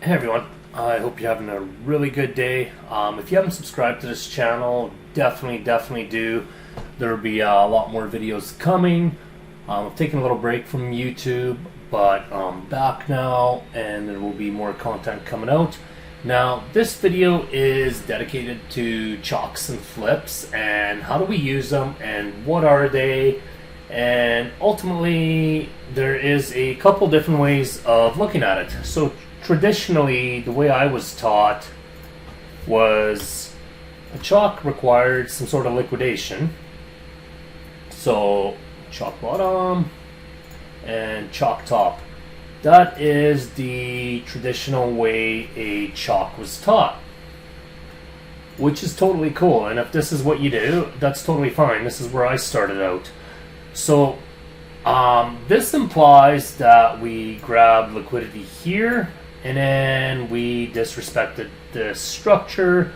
Hey everyone, I hope you're having a really good day. If you haven't subscribed to this channel, definitely do. There will be a lot more videos coming. I'm taking a little break from YouTube, but I'm back now and there will be more content coming out. Now, this video is dedicated to CHoCHs and flips and how do we use them and what are they, and ultimately there is a couple different ways of looking at it. So traditionally, the way I was taught was a CHoCH required some sort of liquidation. So CHoCH bottom and CHoCH top. That is the traditional way a CHoCH was taught, which is totally cool. And if this is what you do, that's totally fine. This is where I started out. So this implies that we grab liquidity here and then we disrespected the structure.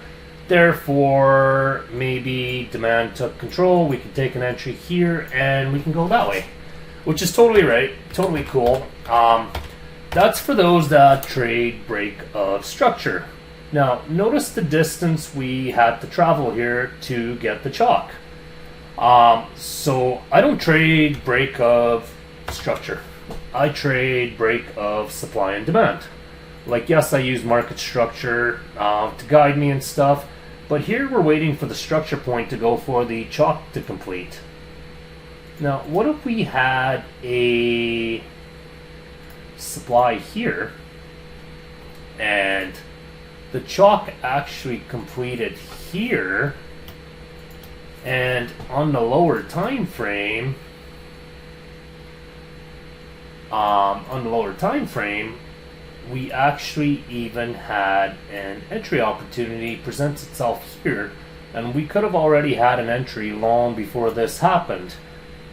Therefore, maybe demand took control. We can take an entry here and we can go that way, which is totally right, totally cool. That's for those that trade break of structure. Now, notice the distance we had to travel here to get the CHoCH. So I don't trade break of structure. I trade break of supply and demand. Like, yes, I use market structure to guide me and stuff, but here we're waiting for the structure point to go for the CHoCH to complete. Now, what if we had a supply here and the CHoCH actually completed here, and on the lower time frame, we actually even had an entry opportunity presents itself here, and we could have already had an entry long before this happened,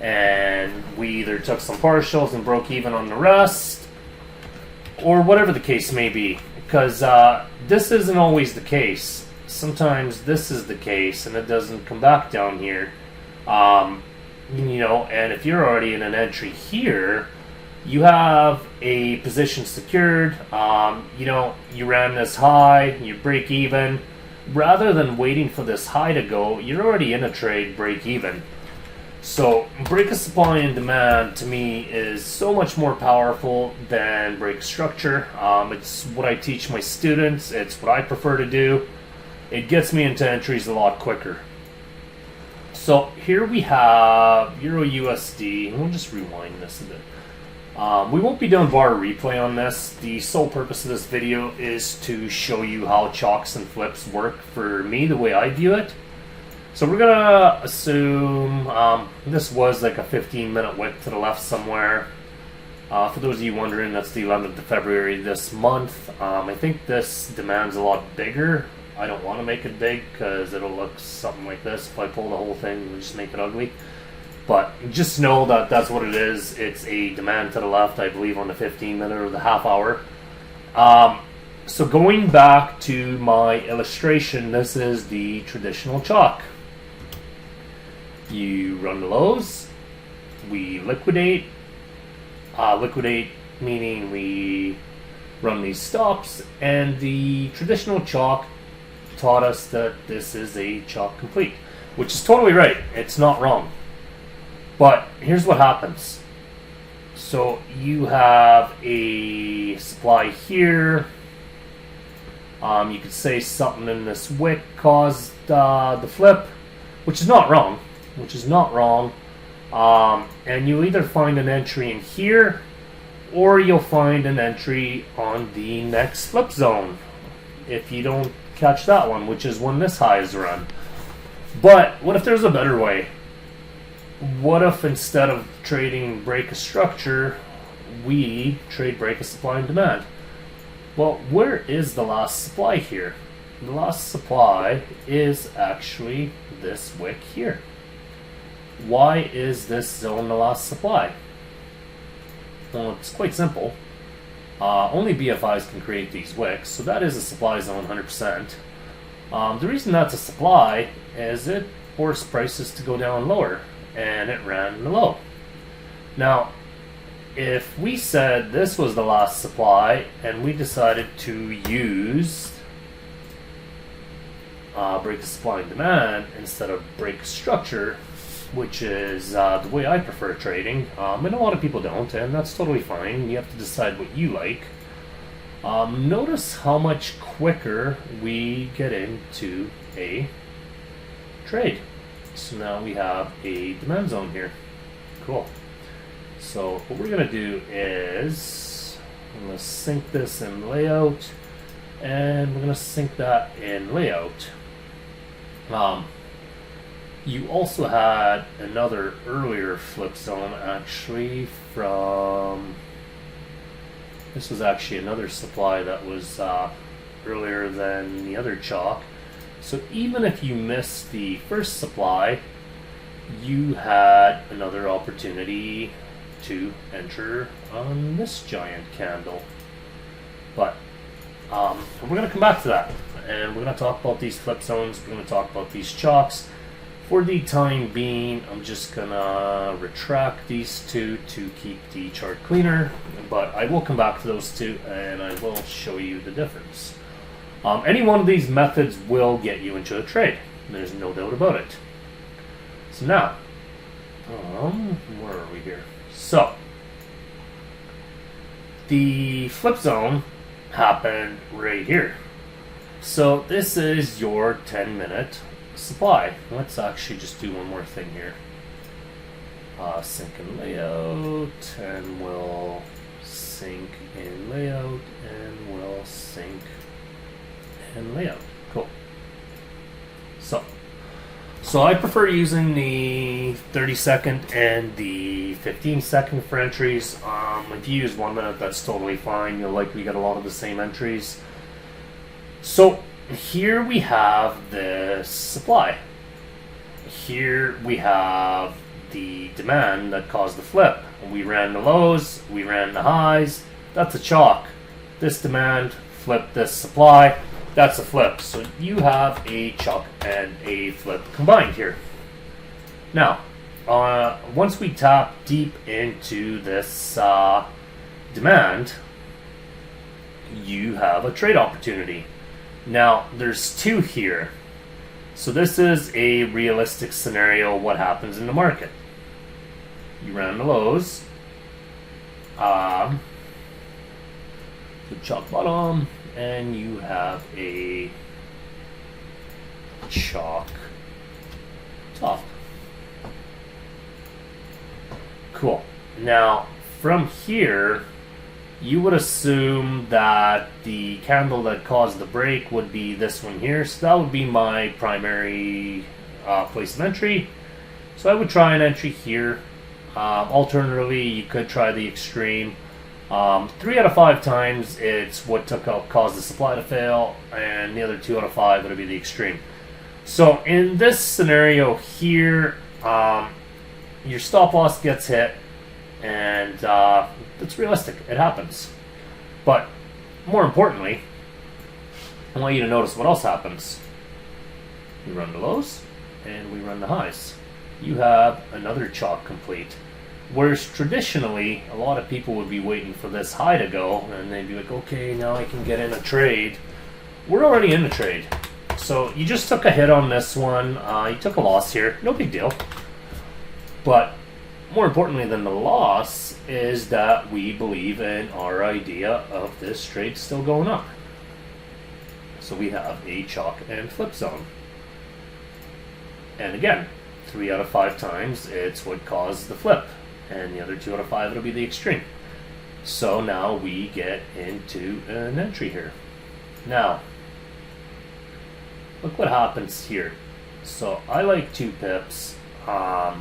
and we either took some partials and broke even on the rest, or whatever the case may be, because this isn't always the case. Sometimes this is the case and it doesn't come back down here, and if you're already in an entry here, you have a position secured. You ran this high, you break even. Rather than waiting for this high to go, you're already in a trade, break even. So break of supply and demand to me is so much more powerful than break structure. It's what I teach my students. It's what I prefer to do. It gets me into entries a lot quicker. So here we have Euro USD, and we'll just rewind this a bit. We won't be doing bar replay on this. The sole purpose of this video is to show you how CHoCHs and flips work for me, the way I view it. So we're gonna assume this was like a 15-minute wick to the left somewhere. For those of you wondering, that's the 11th of February this month. I think this demand's a lot bigger. I don't want to make it big because it'll look something like this. If I pull the whole thing, we'll just make it ugly. But just know that that's what it is. It's a demand to the left, I believe, on the 15-minute or the half hour. So going back to my illustration, this is the traditional CHoCH. You run the lows, we liquidate. Liquidate meaning we run these stops, and the traditional CHoCH taught us that this is a CHoCH complete, which is totally right. It's not wrong. But here's what happens. So you have a supply here. You could say something in this wick caused the flip, which is not wrong. And you either find an entry in here, or you'll find an entry on the next flip zone if you don't catch that one, which is when this high is run. But what if there's a better way? What if instead of trading break of structure, we trade break of supply and demand? Well, where is the last supply here? The last supply is actually this wick here. Why is this zone the last supply? Well, it's quite simple. Only BFIs can create these wicks, so that is a supply zone 100%. The reason that's a supply is it forced prices to go down lower, and it ran the low. Now, if we said this was the last supply and we decided to use break supply and demand instead of break structure, which is the way I prefer trading, and a lot of people don't, and that's totally fine. You have to decide what you like. Notice how much quicker we get into a trade. So now we have a demand zone here. Cool. So what we're going to do is I'm going to sync this in layout, and we're going to sync that in layout. You also had another earlier flip zone actually from, this was actually another supply that was earlier than the other CHoCH. So even if you missed the first supply, you had another opportunity to enter on this giant candle. But we're going to come back to that, and we're going to talk about these flip zones. We're going to talk about these CHoCHs. For the time being, I'm just going to retract these two to keep the chart cleaner, but I will come back to those two and I will show you the difference. Any one of these methods will get you into a trade. There's no doubt about it. So now, where are we here? So, the flip zone happened right here. So this is your 10-minute supply. Let's actually just do one more thing here. Sync in layout, and we'll sync in layout, and we'll sync in layout. Cool. So I prefer using the 30-second and the 15-second for entries. If you use 1 minute, that's totally fine. You'll likely get a lot of the same entries. So here we have the supply. Here we have the demand that caused the flip. We ran the lows, we ran the highs. That's a CHoCH. This demand flipped this supply. That's a flip. So you have a CHoCH and a flip combined here. Now, once we tap deep into this demand, you have a trade opportunity. Now, there's two here. So this is a realistic scenario of what happens in the market. You ran the lows. The CHoCH bottom. And you have a CHoCH top. Cool. Now, from here, you would assume that the candle that caused the break would be this one here. So that would be my primary place of entry. So I would try an entry here. Alternatively, you could try the extreme. 3 out of 5 times it's what caused the supply to fail, and the other 2 out of 5 would be the extreme. So in this scenario here, your stop loss gets hit, and it's realistic. It happens. But more importantly, I want you to notice what else happens. We run the lows, and we run the highs. You have another CHoCH complete. Whereas traditionally, a lot of people would be waiting for this high to go, and they'd be like, okay, now I can get in a trade. We're already in the trade. So you just took a hit on this one. You took a loss here. No big deal. But more importantly than the loss is that we believe in our idea of this trade still going up. So we have a CHoCH and flip zone. And again, 3 out of 5 times it's what caused the flip. And the other 2 out of 5 it'll be the extreme. So now we get into an entry here. Now, look what happens here. So I like 2 pips. I've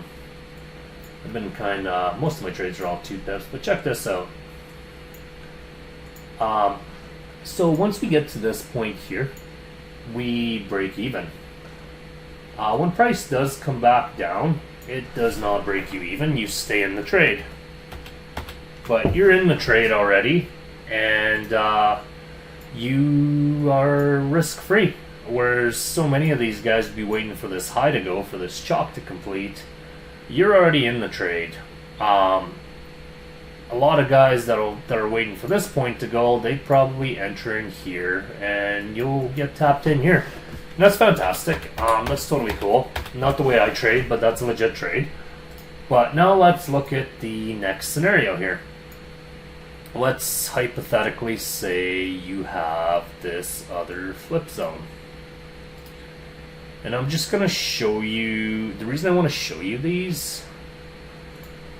been most of my trades are all 2 pips, but check this out. So once we get to this point here, we break even. When price does come back down, it does not break you even. You stay in the trade. But you're in the trade already, and you are risk-free. Whereas so many of these guys would be waiting for this high to go, for this CHoCH to complete. You're already in the trade. a lot of guys that are waiting for this point to go, they probably enter in here, and you'll get tapped in here. And that's fantastic. That's totally cool. Not the way I trade, but that's a legit trade. But now let's look at the next scenario here. Let's hypothetically say you have this other flip zone. And I'm just going to show you, the reason I want to show you these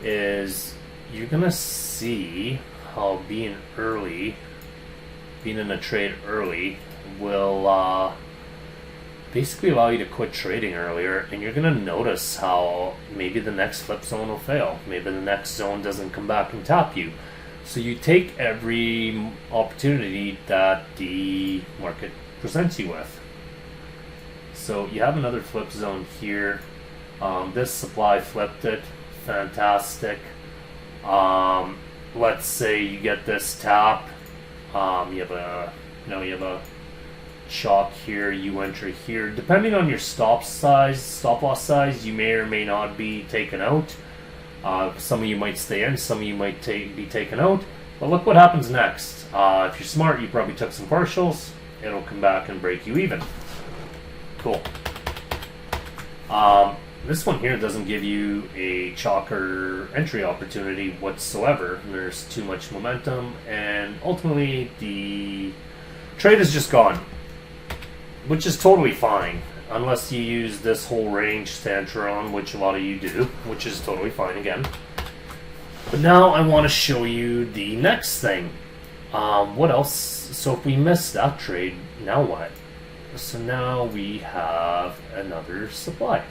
is you're going to see how being in a trade early will basically allow you to quit trading earlier, and you're going to notice how maybe the next flip zone will fail. Maybe the next zone doesn't come back and tap you. So you take every opportunity that the market presents you with. So you have another flip zone here. This supply flipped it. Fantastic. Let's say you get this tap. You have a CHoCH here. You enter here. Depending on your stop loss size, you may or may not be taken out. Some of you might stay in. Some of you might be taken out. But look what happens next. If you're smart, you probably took some partials. It'll come back and break you even. Cool. This one here doesn't give you a CHoCH entry opportunity whatsoever. There's too much momentum, and ultimately the trade is just gone, which is totally fine, unless you use this whole range to enter on, which a lot of you do, which is totally fine again. But now I want to show you the next thing. What else? So if we miss that trade, now what? So now we have another supply.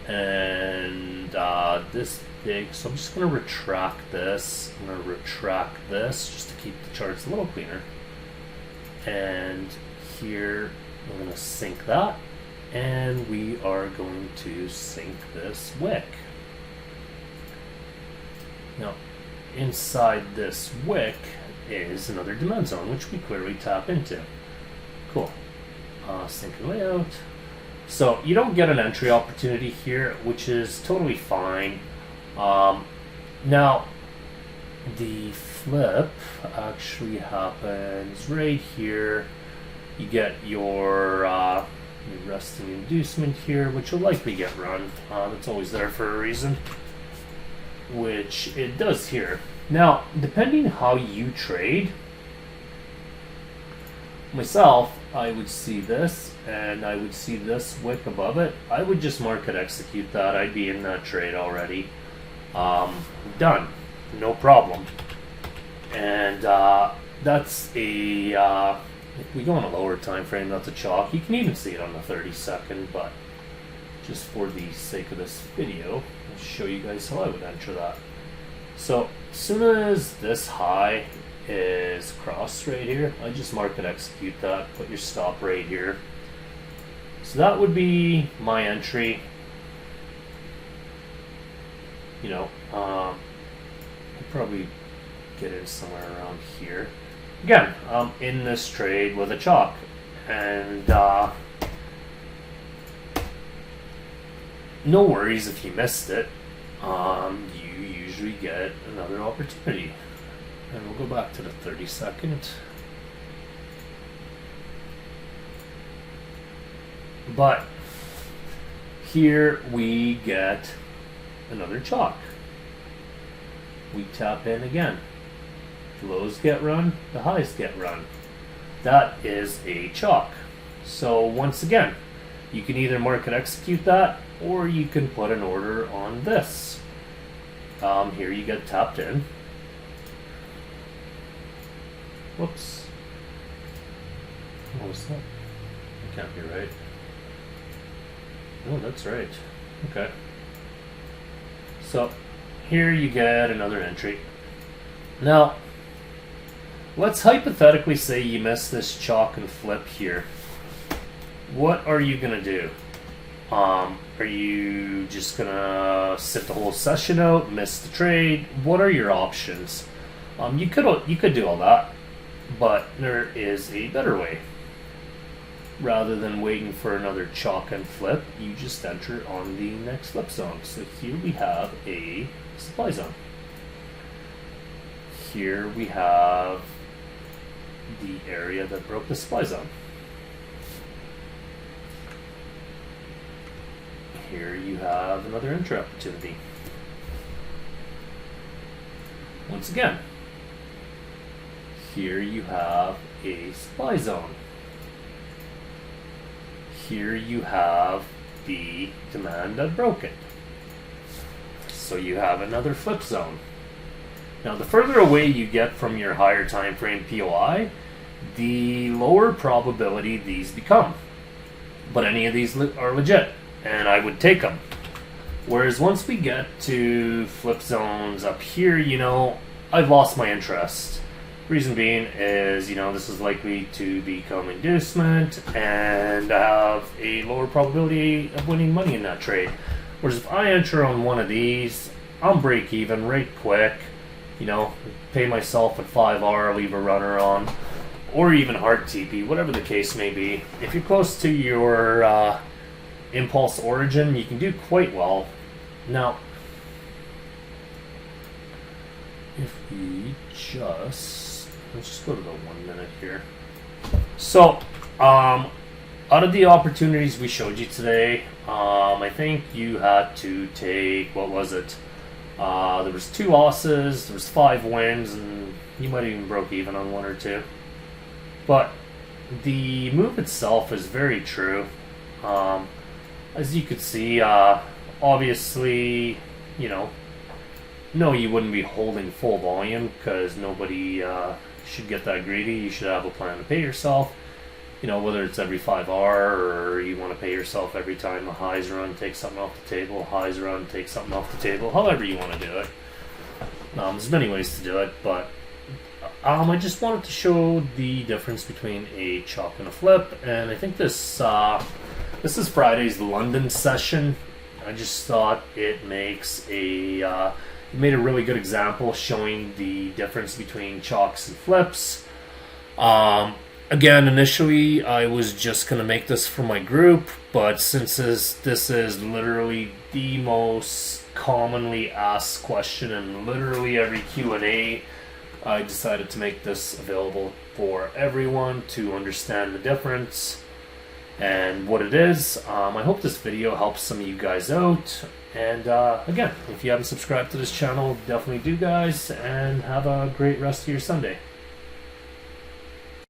And this big, so I'm just going to retract this. I'm going to retract this just to keep the charts a little cleaner. And here I'm going to sync that. And we are going to sync this wick. Now, inside this wick is another demand zone, which we clearly tap into. Cool. Sync and layout. So you don't get an entry opportunity here, which is totally fine. Now, the flip actually happens right here. You get your resting inducement here, which will likely get run. That's always there for a reason, which it does here. Now, depending how you trade, myself, I would see this, and I would see this wick above it. I would just market execute that. I'd be in that trade already. Done. No problem. And that's a, if we go on a lower time frame, that's a CHoCH. You can even see it on the 30-second, but just for the sake of this video, I'll show you guys how I would enter that. So as soon as this high is crossed right here, I just market execute that, put your stop right here. So that would be my entry. You know, I'll probably get in somewhere around here. Again, I'm in this trade with a CHoCH, and no worries if you missed it. You usually get another opportunity. And we'll go back to the 30-second. But here we get another CHoCH. We tap in again. The lows get run, the highs get run. That is a CHoCH. So once again, you can either market execute that, or you can put an order on this. Here you get tapped in. Whoops. What was that? That can't be right. Oh, that's right. Okay. So here you get another entry. Now, let's hypothetically say you miss this CHoCH and flip here. What are you going to do? Are you just going to sit the whole session out, miss the trade? What are your options? You could do all that, but there is a better way. rather than waiting for another chalk and flip, you just enter on the next flip zone. So here we have a supply zone. Here we have the area that broke the supply zone. Here you have another entry opportunity. Once again, here you have a supply zone. Here you have the demand that broke it. So you have another flip zone. Now, the further away you get from your higher time frame POI, the lower probability these become. But any of these are legit, and I would take them. Whereas once we get to flip zones up here, I've lost my interest. Reason being is, this is likely to become inducement and have a lower probability of winning money in that trade. Whereas if I enter on one of these, I'll break even right quick. Pay myself at 5R, leave a runner on, or even hard TP, whatever the case may be. If you're close to your impulse origin, you can do quite well. Now, if we let's just go to the 1 minute here. So, out of the opportunities we showed you today, I think you had to take, what was it? There was 2 losses, there was 5 wins, and you might have even broke even on 1 or 2. But the move itself is very true. As you could see, obviously, no, you wouldn't be holding full volume because nobody should get that greedy. You should have a plan to pay yourself. Whether it's every 5R or you want to pay yourself every time a highs run, take something off the table, highs run, take something off the table, however you want to do it. There's many ways to do it, but I just wanted to show the difference between a chalk and a flip, and I think this is Friday's London session. I just thought it made a really good example showing the difference between chalks and flips. Again, initially I was just going to make this for my group, but since this is literally the most commonly asked question in literally every Q&A, I decided to make this available for everyone to understand the difference and what it is. I hope this video helps some of you guys out. And again, if you haven't subscribed to this channel, definitely do, guys, and have a great rest of your Sunday.